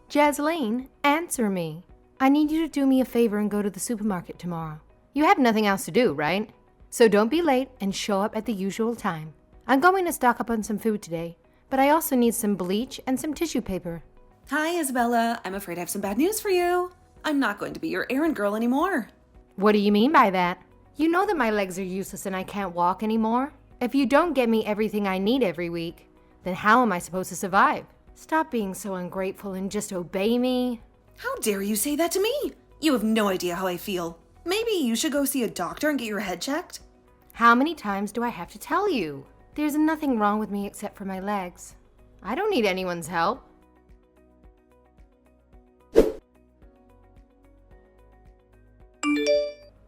Jasleen, answer me. I need you to do me a favor and go to the supermarket tomorrow. You have nothing else to do, right? So don't be late and show up at the usual time. I'm going to stock up on some food today, but I also need some bleach and some tissue paper. Hi, Isabella. I'm afraid I have some bad news for you. I'm not going to be your errand girl anymore. What do you mean by that? You know that my legs are useless and I can't walk anymore. If you don't get me everything I need every week, then how am I supposed to survive? Stop being so ungrateful and just obey me. How dare you say that to me? You have no idea how I feel. Maybe you should go see a doctor and get your head checked. How many times do I have to tell you? There's nothing wrong with me except for my legs. I don't need anyone's help.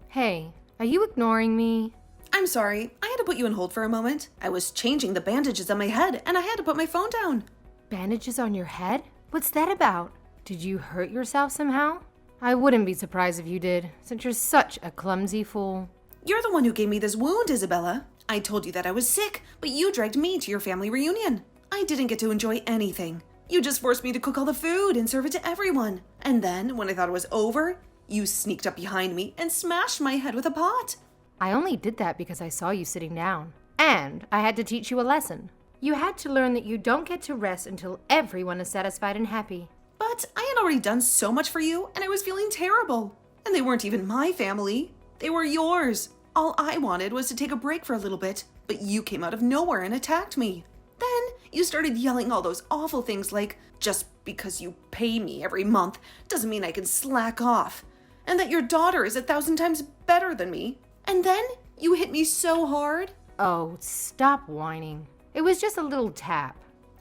Hey, are you ignoring me? I'm sorry, I had to put you on hold for a moment. I was changing the bandages on my head and I had to put my phone down. Bandages on your head? What's that about? Did you hurt yourself somehow? I wouldn't be surprised if you did, since you're such a clumsy fool. You're the one who gave me this wound, Isabella. I told you that I was sick, but you dragged me to your family reunion. I didn't get to enjoy anything. You just forced me to cook all the food and serve it to everyone. And then, when I thought it was over, you sneaked up behind me and smashed my head with a pot. I only did that because I saw you sitting down. And I had to teach you a lesson. You had to learn that you don't get to rest until everyone is satisfied and happy. But I had already done so much for you, and I was feeling terrible. And they weren't even my family. They were yours. All I wanted was to take a break for a little bit, but you came out of nowhere and attacked me. Then you started yelling all those awful things like, just because you pay me every month doesn't mean I can slack off, and that your daughter is 1,000 times better than me. And then you hit me so hard. Oh, stop whining. It was just a little tap.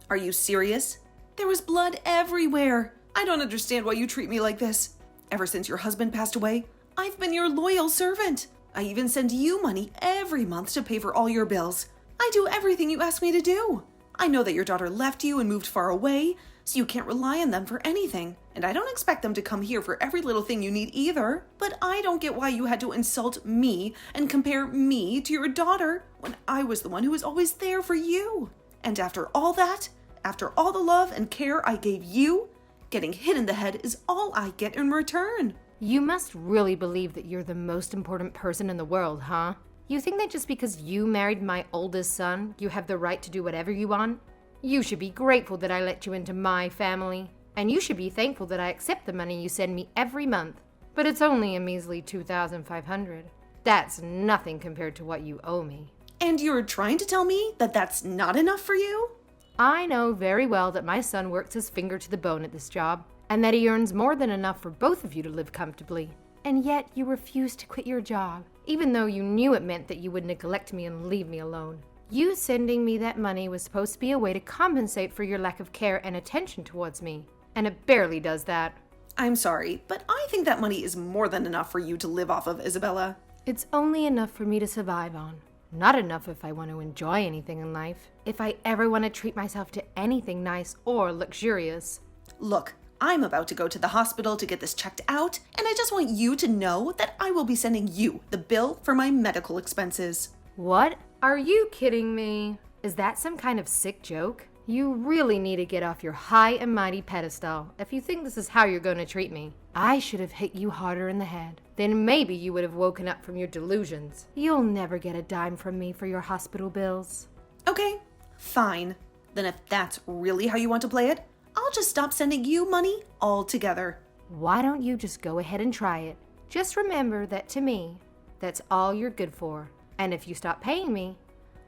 Are you serious? There was blood everywhere. I don't understand why you treat me like this. Ever since your husband passed away, I've been your loyal servant. I even send you money every month to pay for all your bills. I do everything you ask me to do. I know that your daughter left you and moved far away, so you can't rely on them for anything. And I don't expect them to come here for every little thing you need either. But I don't get why you had to insult me and compare me to your daughter when I was the one who was always there for you. And after all that, after all the love and care I gave you, getting hit in the head is all I get in return. You must really believe that you're the most important person in the world, huh? You think that just because you married my oldest son, you have the right to do whatever you want? You should be grateful that I let you into my family. And you should be thankful that I accept the money you send me every month. But it's only a measly $2,500. That's nothing compared to what you owe me. And you're trying to tell me that that's not enough for you? I know very well that my son works his finger to the bone at this job, and that he earns more than enough for both of you to live comfortably. And yet you refuse to quit your job, even though you knew it meant that you would neglect me and leave me alone. You sending me that money was supposed to be a way to compensate for your lack of care and attention towards me, and it barely does that. I'm sorry, but I think that money is more than enough for you to live off of, Isabella. It's only enough for me to survive on. Not enough if I want to enjoy anything in life. If I ever want to treat myself to anything nice or luxurious. Look, I'm about to go to the hospital to get this checked out, and I just want you to know that I will be sending you the bill for my medical expenses. What? Are you kidding me? Is that some kind of sick joke? You really need to get off your high and mighty pedestal if you think this is how you're going to treat me. I should have hit you harder in the head. Then maybe you would have woken up from your delusions. You'll never get a dime from me for your hospital bills. Okay, fine. Then if that's really how you want to play it, I'll just stop sending you money altogether. Why don't you just go ahead and try it? Just remember that to me, that's all you're good for. And if you stop paying me,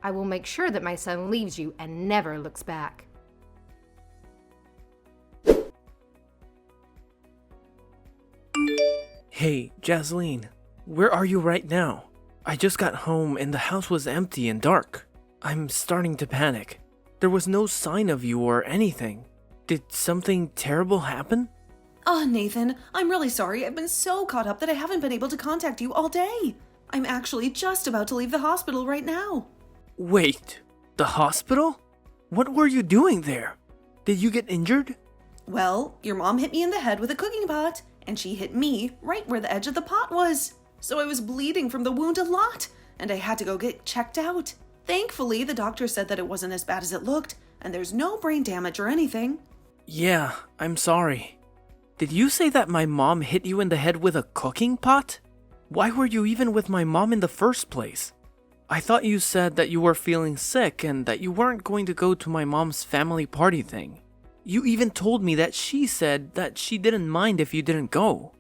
I will make sure that my son leaves you and never looks back. Hey, Jasleen, where are you right now? I just got home and the house was empty and dark. I'm starting to panic. There was no sign of you or anything. Did something terrible happen? Oh, Nathan, I'm really sorry. I've been so caught up that I haven't been able to contact you all day. I'm actually just about to leave the hospital right now. Wait, the hospital? What were you doing there? Did you get injured? Well, your mom hit me in the head with a cooking pot, and she hit me right where the edge of the pot was. So I was bleeding from the wound a lot, and I had to go get checked out. Thankfully, the doctor said that it wasn't as bad as it looked, and there's no brain damage or anything. Yeah, I'm sorry. Did you say that my mom hit you in the head with a cooking pot? Why were you even with my mom in the first place? I thought you said that you were feeling sick and that you weren't going to go to my mom's family party thing. You even told me that she said that she didn't mind if you didn't go.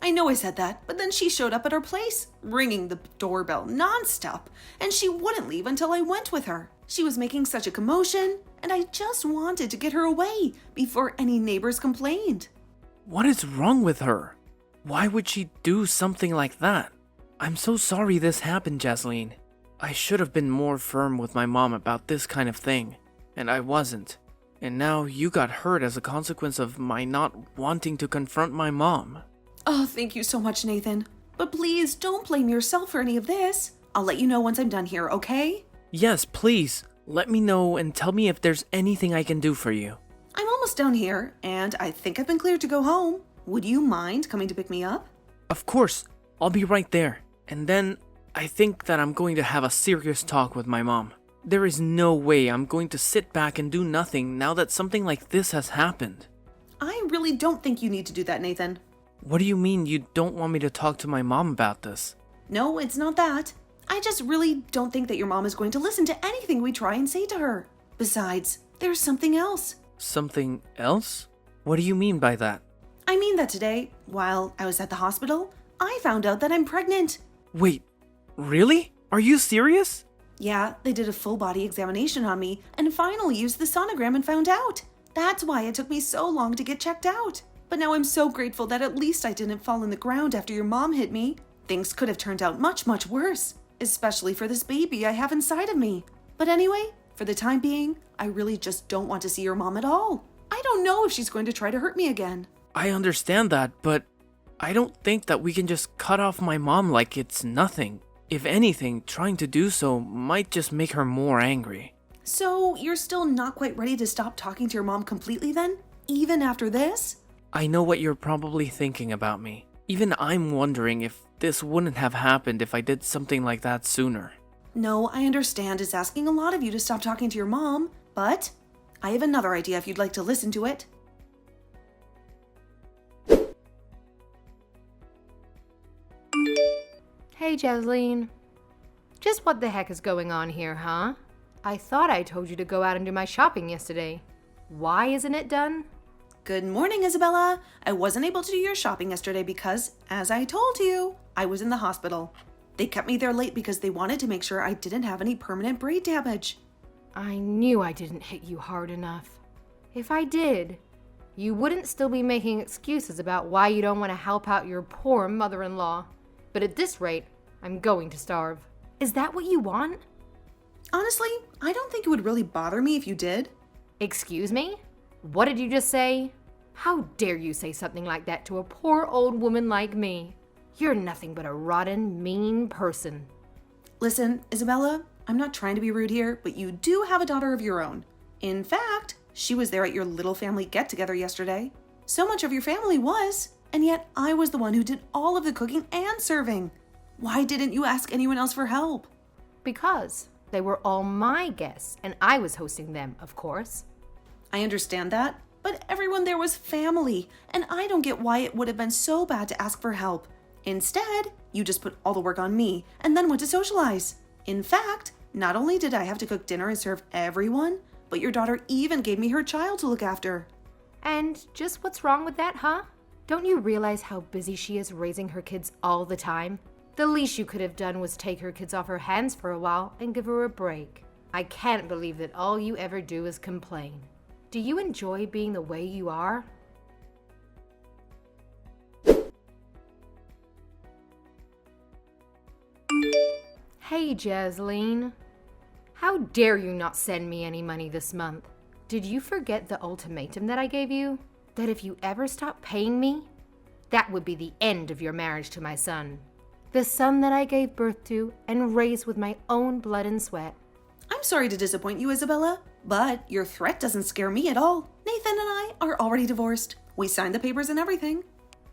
I know I said that, but then she showed up at our place, ringing the doorbell nonstop, and she wouldn't leave until I went with her. She was making such a commotion, and I just wanted to get her away before any neighbors complained. What is wrong with her? Why would she do something like that? I'm so sorry this happened, Jasleen. I should have been more firm with my mom about this kind of thing, and I wasn't. And now you got hurt as a consequence of my not wanting to confront my mom. Oh, thank you so much, Nathan. But please don't blame yourself for any of this. I'll let you know once I'm done here, okay? Yes, please. Let me know and tell me if there's anything I can do for you. I'm almost down here, and I think I've been cleared to go home. Would you mind coming to pick me up? Of course. I'll be right there. And then I think that I'm going to have a serious talk with my mom. There is no way I'm going to sit back and do nothing now that something like this has happened. I really don't think you need to do that, Nathan. What do you mean you don't want me to talk to my mom about this? No, it's not that. I just really don't think that your mom is going to listen to anything we try and say to her. Besides, there's something else. Something else? What do you mean by that? I mean that today, while I was at the hospital, I found out that I'm pregnant. Wait, really? Are you serious? Yeah, they did a full body examination on me and finally used the sonogram and found out. That's why it took me so long to get checked out. But now I'm so grateful that at least I didn't fall in the ground after your mom hit me. Things could have turned out much, much worse, especially for this baby I have inside of me. But anyway, for the time being, I really just don't want to see your mom at all. I don't know if she's going to try to hurt me again. I understand that, but I don't think that we can just cut off my mom like it's nothing. If anything, trying to do so might just make her more angry. So, you're still not quite ready to stop talking to your mom completely then? Even after this? I know what you're probably thinking about me. Even I'm wondering if this wouldn't have happened if I did something like that sooner. No, I understand it's asking a lot of you to stop talking to your mom, but I have another idea if you'd like to listen to it. Hey, Jasleen. Just what the heck is going on here, huh? I thought I told you to go out and do my shopping yesterday. Why isn't it done? Good morning, Isabella. I wasn't able to do your shopping yesterday because, as I told you, I was in the hospital. They kept me there late because they wanted to make sure I didn't have any permanent brain damage. I knew I didn't hit you hard enough. If I did, you wouldn't still be making excuses about why you don't want to help out your poor mother-in-law. But at this rate, I'm going to starve. Is that what you want? Honestly, I don't think it would really bother me if you did. Excuse me? What did you just say? How dare you say something like that to a poor old woman like me? You're nothing but a rotten, mean person. Listen, Isabella, I'm not trying to be rude here, but you do have a daughter of your own. In fact, she was there at your little family get-together yesterday. So much of your family was, and yet I was the one who did all of the cooking and serving. Why didn't you ask anyone else for help? Because they were all my guests, and I was hosting them, of course. I understand that, but everyone there was family, and I don't get why it would have been so bad to ask for help. Instead, you just put all the work on me and then went to socialize. In fact, not only did I have to cook dinner and serve everyone, but your daughter even gave me her child to look after. And just what's wrong with that, huh? Don't you realize how busy she is raising her kids all the time? The least you could have done was take her kids off her hands for a while and give her a break. I can't believe that all you ever do is complain. Do you enjoy being the way you are? Hey, Jasleen. How dare you not send me any money this month? Did you forget the ultimatum that I gave you? That if you ever stop paying me, that would be the end of your marriage to my son. The son that I gave birth to and raised with my own blood and sweat. I'm sorry to disappoint you, Isabella, but your threat doesn't scare me at all. Nathan and I are already divorced. We signed the papers and everything.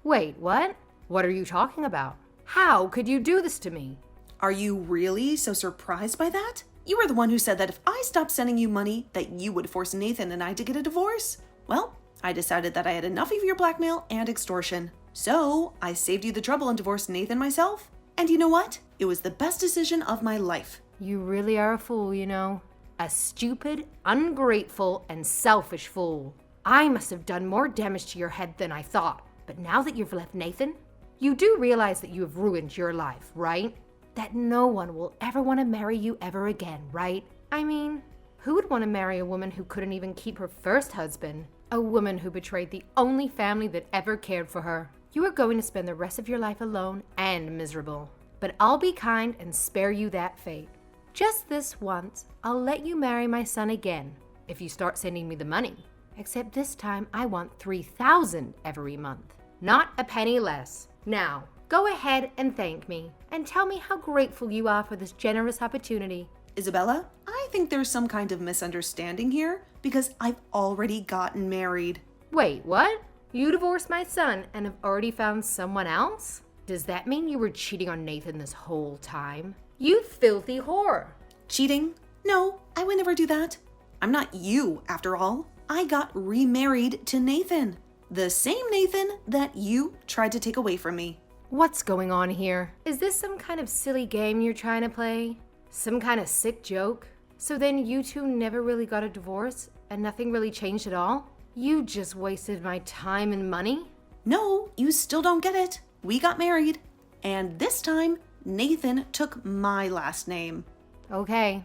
Wait, what? What are you talking about? How could you do this to me? Are you really so surprised by that? You were the one who said that if I stopped sending you money, that you would force Nathan and I to get a divorce. Well, I decided that I had enough of your blackmail and extortion. So I saved you the trouble and divorced Nathan myself. And you know what? It was the best decision of my life. You really are a fool, you know. A stupid, ungrateful, and selfish fool. I must have done more damage to your head than I thought. But now that you've left Nathan, you do realize that you have ruined your life, right? That no one will ever want to marry you ever again, right? I mean, who would want to marry a woman who couldn't even keep her first husband? A woman who betrayed the only family that ever cared for her. You are going to spend the rest of your life alone and miserable. But I'll be kind and spare you that fate. Just this once, I'll let you marry my son again, if you start sending me the money. Except this time, I want $3,000 every month, not a penny less. Now, go ahead and thank me, and tell me how grateful you are for this generous opportunity. Isabella, I think there's some kind of misunderstanding here because I've already gotten married. Wait, what? You divorced my son and have already found someone else? Does that mean you were cheating on Nathan this whole time? You filthy whore. Cheating? No, I would never do that. I'm not you, after all. I got remarried to Nathan. The same Nathan that you tried to take away from me. What's going on here? Is this some kind of silly game you're trying to play? Some kind of sick joke? So then you two never really got a divorce and nothing really changed at all? You just wasted my time and money? No, you still don't get it. We got married. And this time, Nathan took my last name. Okay.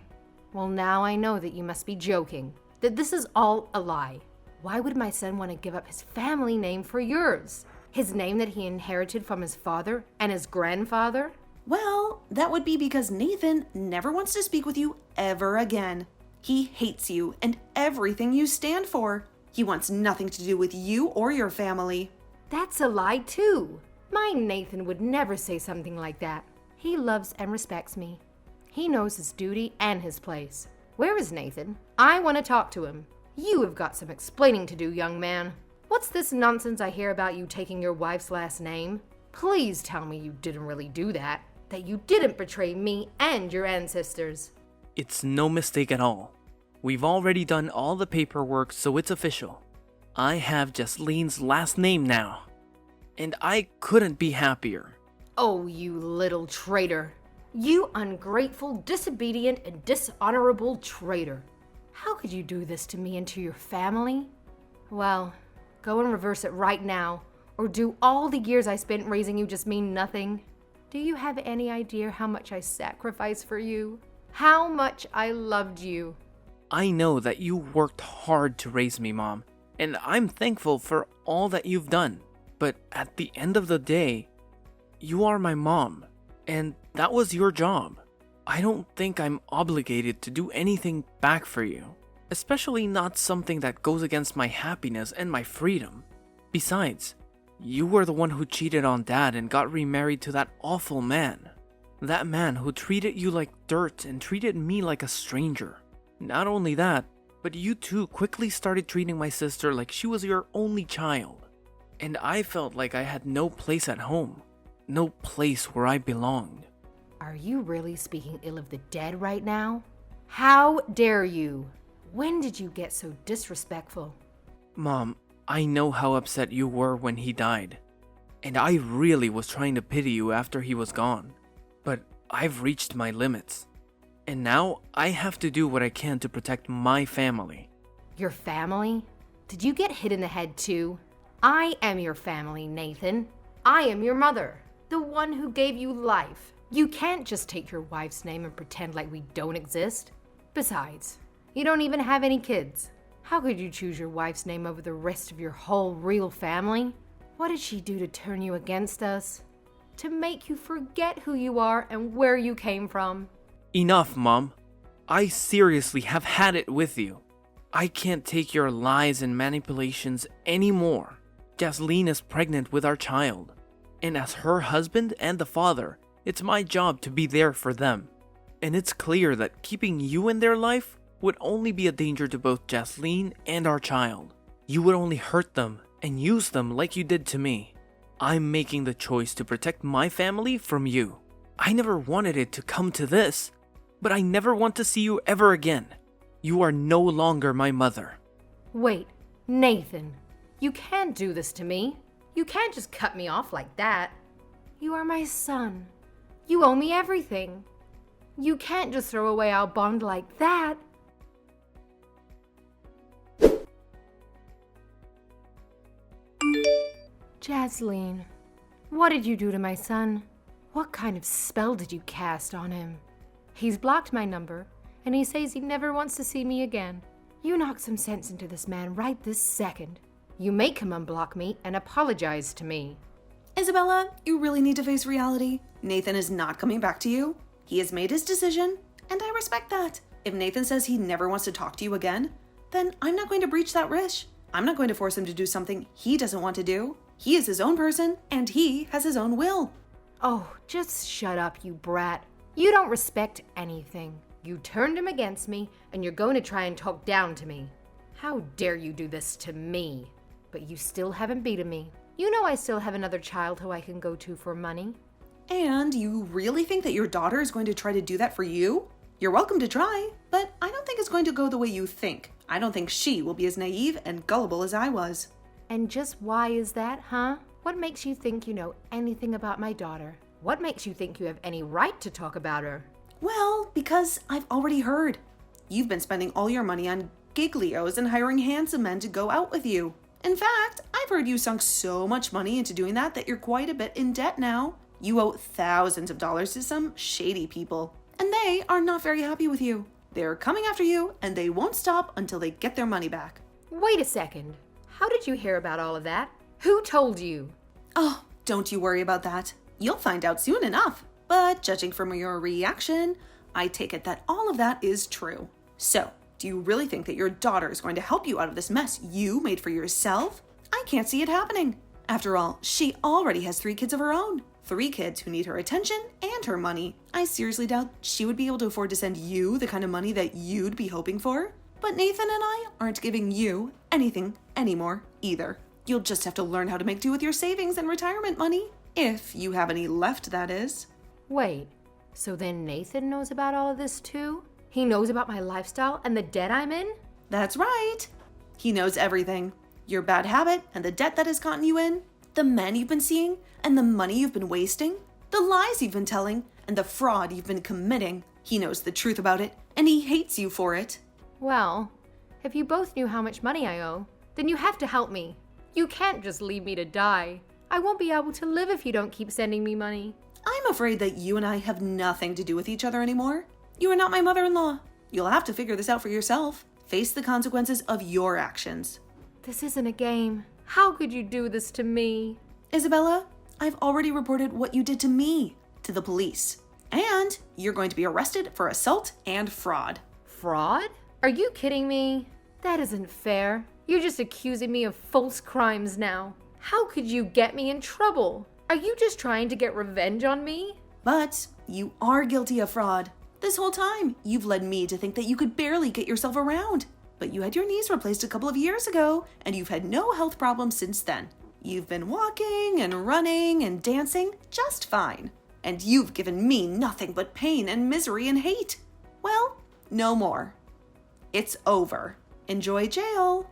Well, now I know that you must be joking. That this is all a lie. Why would my son want to give up his family name for yours? His name that he inherited from his father and his grandfather? Well, that would be because Nathan never wants to speak with you ever again. He hates you and everything you stand for. He wants nothing to do with you or your family. That's a lie too. My Nathan would never say something like that. He loves and respects me. He knows his duty and his place. Where is Nathan? I want to talk to him. You have got some explaining to do, young man. What's this nonsense I hear about you taking your wife's last name? Please tell me you didn't really do that. That you didn't betray me and your ancestors. It's no mistake at all. We've already done all the paperwork, so it's official. I have Jaslene's last name now. And I couldn't be happier. Oh, you little traitor. You ungrateful, disobedient, and dishonorable traitor. How could you do this to me and to your family? Well, go and reverse it right now, or do all the years I spent raising you just mean nothing? Do you have any idea how much I sacrificed for you? How much I loved you? I know that you worked hard to raise me, Mom, and I'm thankful for all that you've done. But at the end of the day, you are my mom, and that was your job. I don't think I'm obligated to do anything back for you, especially not something that goes against my happiness and my freedom. Besides, you were the one who cheated on Dad and got remarried to that awful man. That man who treated you like dirt and treated me like a stranger. Not only that, but you too quickly started treating my sister like she was your only child. And I felt like I had no place at home. No place where I belonged. Are you really speaking ill of the dead right now? How dare you? When did you get so disrespectful? Mom, I know how upset you were when he died. And I really was trying to pity you after he was gone. But I've reached my limits. And now I have to do what I can to protect my family. Your family? Did you get hit in the head too? I am your family, Nathan. I am your mother, the one who gave you life. You can't just take your wife's name and pretend like we don't exist. Besides, you don't even have any kids. How could you choose your wife's name over the rest of your whole real family? What did she do to turn you against us? To make you forget who you are and where you came from? Enough, Mom. I seriously have had it with you. I can't take your lies and manipulations anymore. Jaslene is pregnant with our child. And as her husband and the father, it's my job to be there for them. And it's clear that keeping you in their life would only be a danger to both Jaslene and our child. You would only hurt them and use them like you did to me. I'm making the choice to protect my family from you. I never wanted it to come to this, but I never want to see you ever again. You are no longer my mother. Wait, Nathan, You can't do this to me. You can't just cut me off like that. You are my son. You owe me everything. You can't just throw away our bond like that. Jasleen, what did you do to my son? What kind of spell did you cast on him? He's blocked my number, and he says he never wants to see me again. You knock some sense into this man right this second. You make him unblock me and apologize to me. Isabella, you really need to face reality. Nathan is not coming back to you. He has made his decision, and I respect that. If Nathan says he never wants to talk to you again, then I'm not going to breach that wish. I'm not going to force him to do something he doesn't want to do. He is his own person, and he has his own will. Oh, just shut up, you brat. You don't respect anything. You turned him against me, and you're going to try and talk down to me. How dare you do this to me? But you still haven't beaten me. You know I still have another child who I can go to for money. And you really think that your daughter is going to try to do that for you? You're welcome to try, but I don't think it's going to go the way you think. I don't think she will be as naive and gullible as I was. And just why is that, huh? What makes you think you know anything about my daughter? What makes you think you have any right to talk about her? Well, because I've already heard. You've been spending all your money on giglios and hiring handsome men to go out with you. In fact, I've heard you sunk so much money into doing that you're quite a bit in debt now. You owe thousands of dollars to some shady people, and they are not very happy with you. They're coming after you, and they won't stop until they get their money back. Wait a second. How did you hear about all of that? Who told you? Oh, don't you worry about that. You'll find out soon enough. But judging from your reaction, I take it that all of that is true. So, do you really think that your daughter is going to help you out of this mess you made for yourself? I can't see it happening. After all, she already has 3 kids of her own. 3 kids who need her attention and her money. I seriously doubt she would be able to afford to send you the kind of money that you'd be hoping for. But Nathan and I aren't giving you anything anymore either. You'll just have to learn how to make do with your savings and retirement money. If you have any left, that is. Wait, so then Nathan knows about all of this too? He knows about my lifestyle and the debt I'm in? That's right. He knows everything. Your bad habit and the debt that has gotten you in, the men you've been seeing and the money you've been wasting, the lies you've been telling and the fraud you've been committing. He knows the truth about it, and he hates you for it. Well, if you both knew how much money I owe, then you have to help me. You can't just leave me to die. I won't be able to live if you don't keep sending me money. I'm afraid that you and I have nothing to do with each other anymore. You are not my mother-in-law. You'll have to figure this out for yourself. Face the consequences of your actions. This isn't a game. How could you do this to me? Isabella, I've already reported what you did to me to the police. And you're going to be arrested for assault and fraud. Fraud? Are you kidding me? That isn't fair. You're just accusing me of false crimes now. How could you get me in trouble? Are you just trying to get revenge on me? But you are guilty of fraud. This whole time, you've led me to think that you could barely get yourself around. But you had your knees replaced a couple of years ago, and you've had no health problems since then. You've been walking and running and dancing just fine. And you've given me nothing but pain and misery and hate. Well, no more. It's over. Enjoy jail.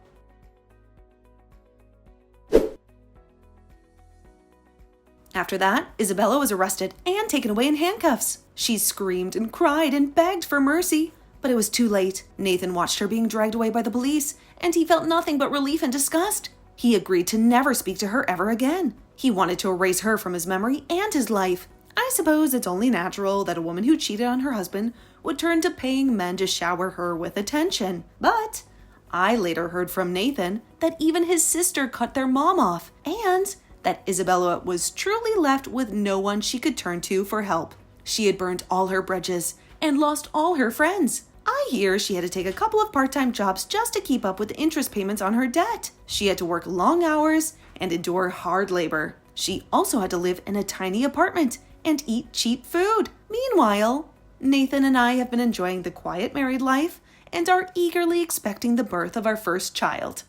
After that, Isabella was arrested and taken away in handcuffs. She screamed and cried and begged for mercy, but it was too late. Nathan watched her being dragged away by the police, and he felt nothing but relief and disgust. He agreed to never speak to her ever again. He wanted to erase her from his memory and his life. I suppose it's only natural that a woman who cheated on her husband would turn to paying men to shower her with attention. But I later heard from Nathan that even his sister cut their mom off, and that Isabella was truly left with no one she could turn to for help. She had burned all her bridges and lost all her friends. I hear she had to take a couple of part-time jobs just to keep up with the interest payments on her debt. She had to work long hours and endure hard labor. She also had to live in a tiny apartment and eat cheap food. Meanwhile, Nathan and I have been enjoying the quiet married life and are eagerly expecting the birth of our first child.